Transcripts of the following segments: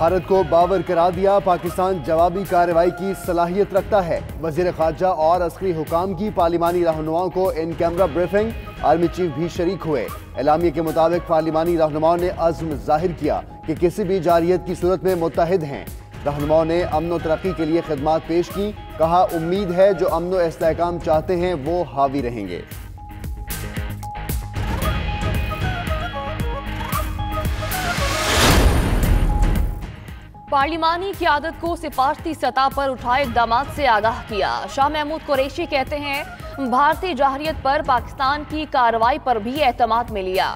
भारत को बावर करा दिया, पाकिस्तान जवाबी कार्रवाई की सलाहियत रखता है। वजीर खारजा और अस्करी हुकाम की पार्लिमानी रहनुमाओं को in camera briefing, army chief भी शरीक हुए। एलामिया के मुताबिक पार्लिमानी रहनुमाओं ने अज़्म जाहिर किया कि किसी भी जारियत की सूरत में मुत्तहिद हैं। रहनुमाओं ने अमन और तरक्की के लिए खिदमात पेश की। कहा, उम्मीद है जो अमन और इस्तेहकाम चाहते हैं वो हावी रहेंगे। पार्लिमानी क़यादत को सिफारती सतह पर उठाए इक़दाम से आगाह किया। शाह महमूद कुरैशी कहते हैं, भारतीय जाहरियत पर पाकिस्तान की कार्रवाई पर भी एतमाद में लिया।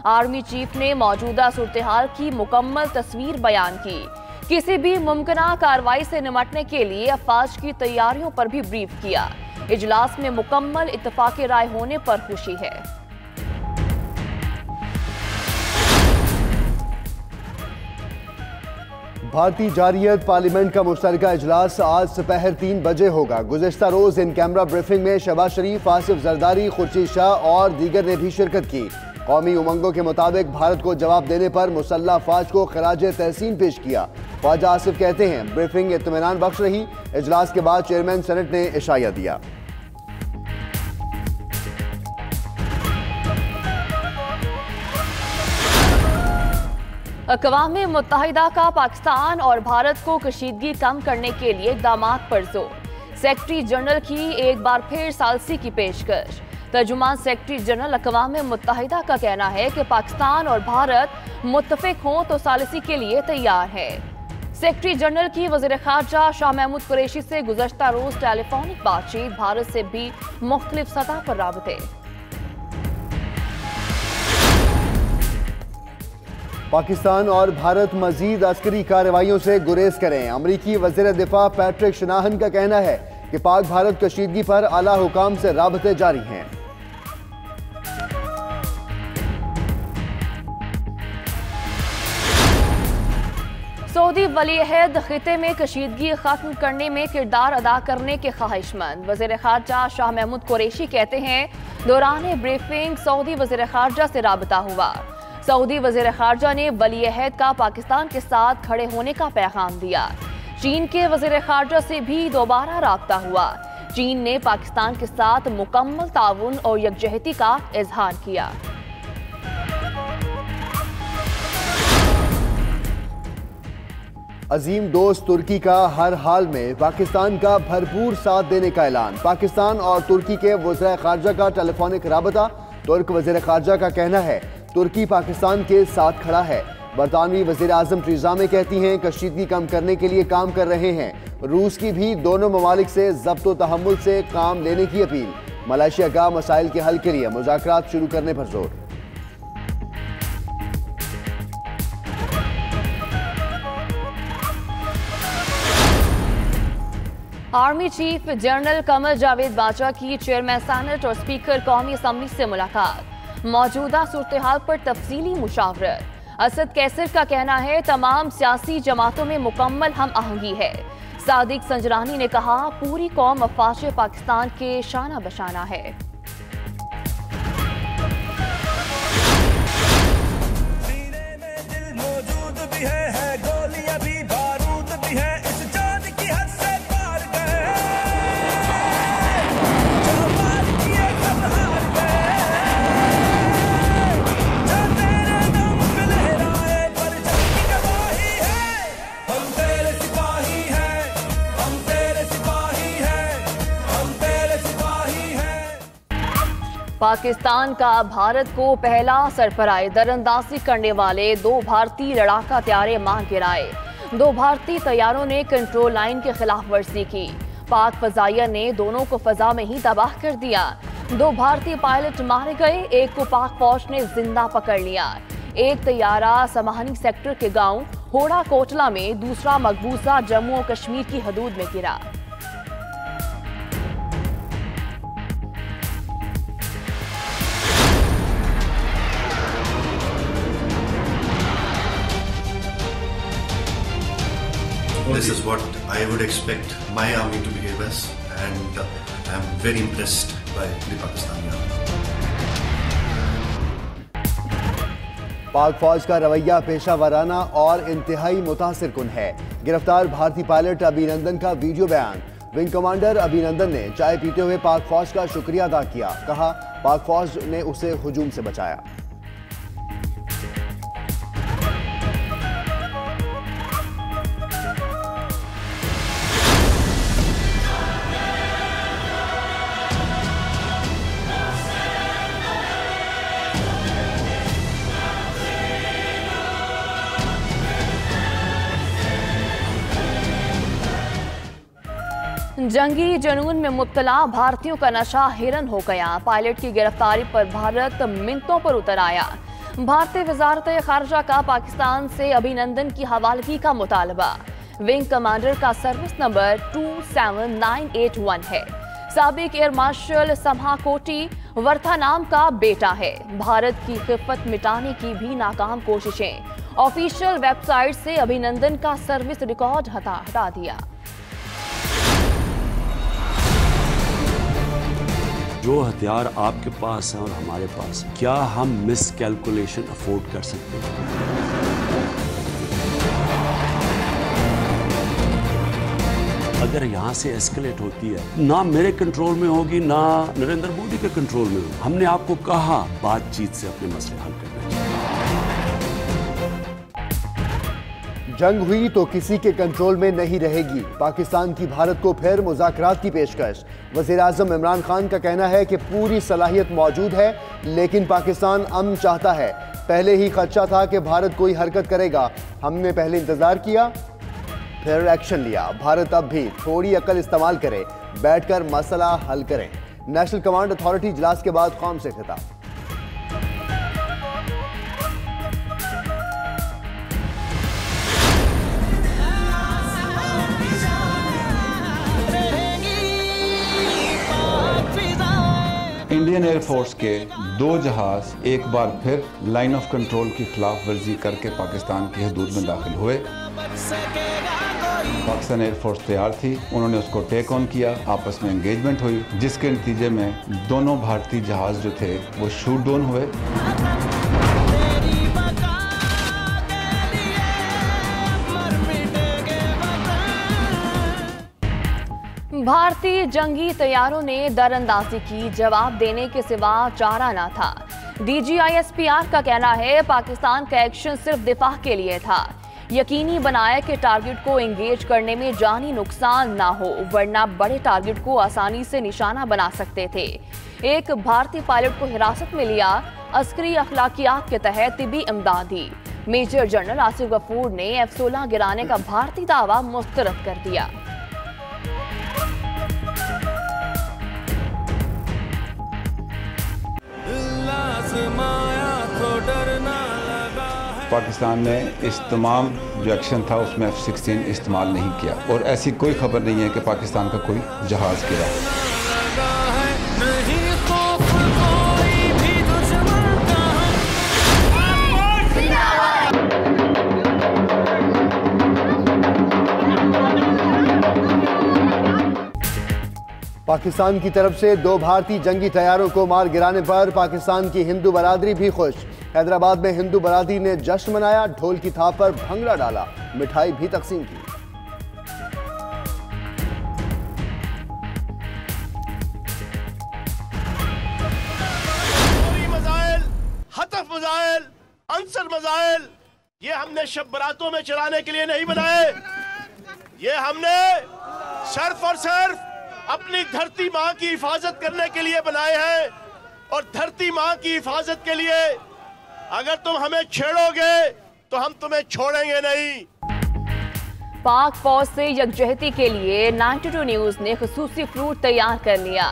आर्मी चीफ ने मौजूदा सूरत-ए-हाल की मुकम्मल तस्वीर बयान की। किसी भी मुमकिना कार्रवाई से निपटने के लिए अफवाज की तैयारियों पर भी ब्रीफ किया। इजलास में मुकम्मल इत्तफाक़ राय होने पर खुशी है। भारतीय जारियत पार्लियामेंट का मुश्तरका इजलास आज दोपहर 3 बजे होगा। गुज़िश्ता रोज इन कैमरा ब्रीफिंग में शहबाज शरीफ, आसिफ जरदारी, खुर्शीद शाह और दीगर ने भी शिरकत की। कौमी उमंगों के मुताबिक भारत को जवाब देने पर मुसल्लह अफवाज को खराज तहसीन पेश किया। ख्वाजा आसिफ कहते हैं, ब्रीफिंग इत्मीनान बख्श रही। इजलास के बाद चेयरमैन सेनेट ने इशाया दिया। अक़वाम मुत्तहिदा का पाकिस्तान और भारत को कशीदगी कम करने के लिए इक़दाम पर जोर। सेक्रेटरी जनरल की एक बार फिर सालसी की पेशकश। तर्जुमान सेक्रेटरी जनरल अक़वाम मुत्तहिदा का कहना है कि पाकिस्तान और भारत मुत्तफिक हों तो सालसी के लिए तैयार है। सेक्रेटरी जनरल की वज़ीर खारजा शाह महमूद कुरैशी से गुज़श्ता रोज टेलीफोनिक बातचीत, भारत से भी मुख्तलिफ सतह पर राबते। पाकिस्तान और भारत मजीद अस्करी कार्रवाइयों से गुरेज करें। अमरीकी वज़ीर दिफा पैट्रिक शनाहन का कहना है कि पाक भारत कशीदगी पर आला हुकाम से राबते जारी हैं। सऊदी वली-ए-अहद खिते में कशीदगी खत्म करने में किरदार अदा करने के ख्वाहिशमंद। वज़ीर खारजा शाह महमूद कुरैशी कहते हैं, दौरान ब्रीफिंग सऊदी वज़ीर खारजा से राबता हुआ। सऊदी वज़ीर खारजा ने वली-ए-अहद का पाकिस्तान के साथ खड़े होने का पैगाम दिया। चीन के वज़ीर खारजा से भी दोबारा राब्ता हुआ। चीन ने पाकिस्तान के साथ मुकम्मल ताउन और यकजहती का इजहार किया। अजीम दोस्त तुर्की का हर हाल में पाकिस्तान का भरपूर साथ देने का ऐलान। पाकिस्तान और तुर्की के वज़ीर खारजा का टेलीफोनिक राबता। तुर्क वज़ीर खारजा का कहना है, तुर्की पाकिस्तान के साथ खड़ा है। बरतानवी वज़ीर आज़म टेरेसा मे कहती हैं, कशीदगी कम करने के लिए काम कर रहे हैं। रूस की भी दोनों ममालिक से ज़ब्त व तहम्मुल से काम लेने की अपील। मलेशिया का मसाइल के हल के लिए मुज़ाकरात शुरू करने पर जोर। Army chief general Qamar Javed Bajwa की चेयरमैन सेनेट और स्पीकर कौमी असम्बली से मुलाकात। मौजूदा सूरत-ए-हाल पर तफसीली मुशावरत। असद कैसर का कहना है, तमाम सियासी जमातों में मुकम्मल हम आहंगी है। सादिक संजरानी ने कहा, पूरी कौम अफवाज पाकिस्तान के शाना बशाना है। पाकिस्तान का भारत को पहला सरफराए दरअंदाजी करने वाले 2 भारतीय लड़ाका तैयारे मार गिराए। 2 भारतीय तैयारों ने कंट्रोल लाइन की खिलाफ वर्जी की। पाक फजाइया ने दोनों को फजा में ही तबाह कर दिया। 2 भारतीय पायलट मारे गए, एक को पाक फौज ने जिंदा पकड़ लिया। एक तैयारा समाहनी सेक्टर के गांव होड़ा कोटला में, दूसरा मकबूजा जम्मू और कश्मीर की हदूद में गिरा। This is what I would expect my army to behave as, and I am very impressed by the Pakistani army. पाक फौज का रवैया पेशा वाराना और इंतहाई मुतासिर कुन है। गिरफ्तार भारतीय पायलट अभिनंदन का वीडियो बयान। विंग कमांडर अभिनंदन ने चाय पीते हुए पाक फौज का शुक्रिया अदा किया। कहा पाक फौज ने उसे हुजूम से बचाया। जंगी जुनून में मुब्तला भारतीयों का नशा हिरन हो गया। पायलट की गिरफ्तारी पर भारत मिन्नतों पर उतर आया। भारतीय वजारत खारजा का पाकिस्तान से अभिनंदन की हवालगी का मुतालबा। विंग कमांडर का सर्विस नंबर 27981 है। साबिक एयर मार्शल समहा कोटी वर्था नाम का बेटा है। भारत की खिफत मिटाने की भी नाकाम कोशिशें। ऑफिशियल वेबसाइट से अभिनंदन का सर्विस रिकॉर्ड हटा दिया। जो हथियार आपके पास हैं और हमारे पास, क्या हम मिस कैलकुलेशन अफोर्ड कर सकते हैं? अगर यहाँ से एस्केलेट होती है, ना मेरे कंट्रोल में होगी, ना नरेंद्र मोदी के कंट्रोल में होगी। हमने आपको कहा बातचीत से अपने मसले हल करने चाहिए। जंग हुई तो किसी के कंट्रोल में नहीं रहेगी। पाकिस्तान की भारत को फिर मुज़ाकरात की पेशकश। वज़ीर आज़म इमरान खान का कहना है कि पूरी सलाहियत मौजूद है, लेकिन पाकिस्तान अमन चाहता है। पहले ही खदशा था कि भारत कोई हरकत करेगा। हमने पहले इंतजार किया, फिर एक्शन लिया। भारत अब भी थोड़ी अकल इस्तेमाल करे, बैठकर मसला हल करें। नेशनल कमांड अथॉरिटी इजलास के बाद कौम से खिताब। इंडियन एयरफोर्स के 2 जहाज एक बार फिर लाइन ऑफ कंट्रोल की खिलाफ वर्जी करके पाकिस्तान की हदूद में दाखिल हुए। पाकिस्तान एयरफोर्स तैयार थी, उन्होंने उसको टेक ऑन किया, आपस में एंगेजमेंट हुई, जिसके नतीजे में दोनों भारतीय जहाज जो थे वो शूट डाउन हुए। भारतीय जंगी तैयारों ने दरअंदाजी की, जवाब देने के सिवा चारा ना था। DGISPR का कहना है पाकिस्तान का एक्शन सिर्फ दिफा के लिए था। यकीनी बनाया कि टारगेट को एंगेज करने में जानी नुकसान ना हो, वरना बड़े टारगेट को आसानी से निशाना बना सकते थे। एक भारतीय पायलट को हिरासत में लिया। अस्करी अखलाकियात के तहत तिबी इमदाद दी। मेजर जनरल आसिफ गफूर ने F-16 गिराने का भारतीय दावा मुस्तरद कर दिया। पाकिस्तान ने इस तमाम जो एक्शन था उसमें F-16 इस्तेमाल नहीं किया और ऐसी कोई खबर नहीं है कि पाकिस्तान का कोई जहाज गिरा। पाकिस्तान की तरफ से 2 भारतीय जंगी तैयारों को मार गिराने पर पाकिस्तान की हिंदू बरादरी भी खुश। हैदराबाद में हिंदू बरादरी ने जश्न मनाया, ढोल की थाप पर भंगड़ा डाला, मिठाई भी तकसीम की। मजाइल, हतफ मजाइल, अंसर मजाइल, ये हमने शब बरातों में चलाने के लिए नहीं बनाए। ये हमने सिर्फ और सिर्फ अपनी धरती माँ की हिफाजत करने के लिए बनाए हैं। और धरती माँ की हिफाजत के लिए अगर तुम हमें छेड़ोगे तो हम तुम्हें छोड़ेंगे नहीं। पाक फौज से यकजहती के लिए 92 न्यूज ने खुसूसी फ्रूट तैयार कर लिया।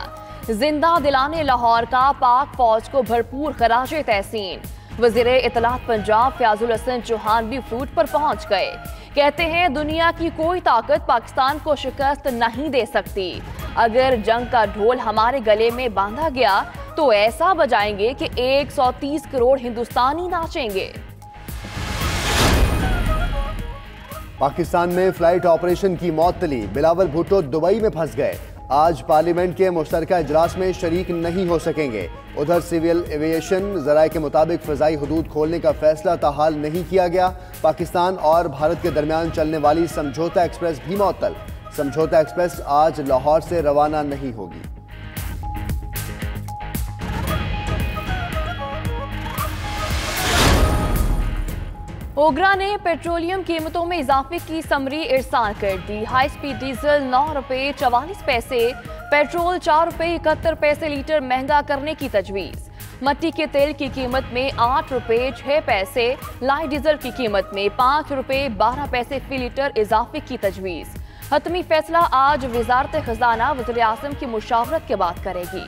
जिंदा दिलाने लाहौर का पाक फौज को भरपूर खराजे तहसीन। वजीर इतलात पंजाब फयाजुल हसन चौहान भी फ्रूट पर पहुंच गए। कहते हैं दुनिया की कोई ताकत पाकिस्तान को शिकस्त नहीं दे सकती। अगर जंग का ढोल हमारे गले में बांधा गया तो ऐसा बजाएंगे कि 130 करोड़ हिंदुस्तानी नाचेंगे। पाकिस्तान में फ्लाइट ऑपरेशन की मौत तली। बिलावल भुट्टो दुबई में फंस गए। आज पार्लियामेंट के मुश्तरका इजलास में शरीक नहीं हो सकेंगे। उधर सिविल एविएशन ज़राए के मुताबिक फ़िज़ाई हदूद खोलने का फैसला ताहाल नहीं किया गया। पाकिस्तान और भारत के दरमियान चलने वाली समझौता एक्सप्रेस भी मुअत्तल। समझौता एक्सप्रेस आज लाहौर से रवाना नहीं होगी। ओगरा ने पेट्रोलियम कीमतों में इजाफे की समरी इरसाल कर दी। हाई स्पीड डीजल 9 रुपये 44 पैसे, पेट्रोल 4 रुपये 71 पैसे लीटर महंगा करने की तजवीज़। मट्टी के तेल की कीमत में 8 रुपये 6 पैसे, लाइट डीजल की कीमत में 5 रुपये 12 पैसे फी लीटर इजाफे की तजवीज़। हतमी फैसला आज वज़ारत ख़ज़ाना वज़ीर आज़म की मुशावरत के बाद करेगी।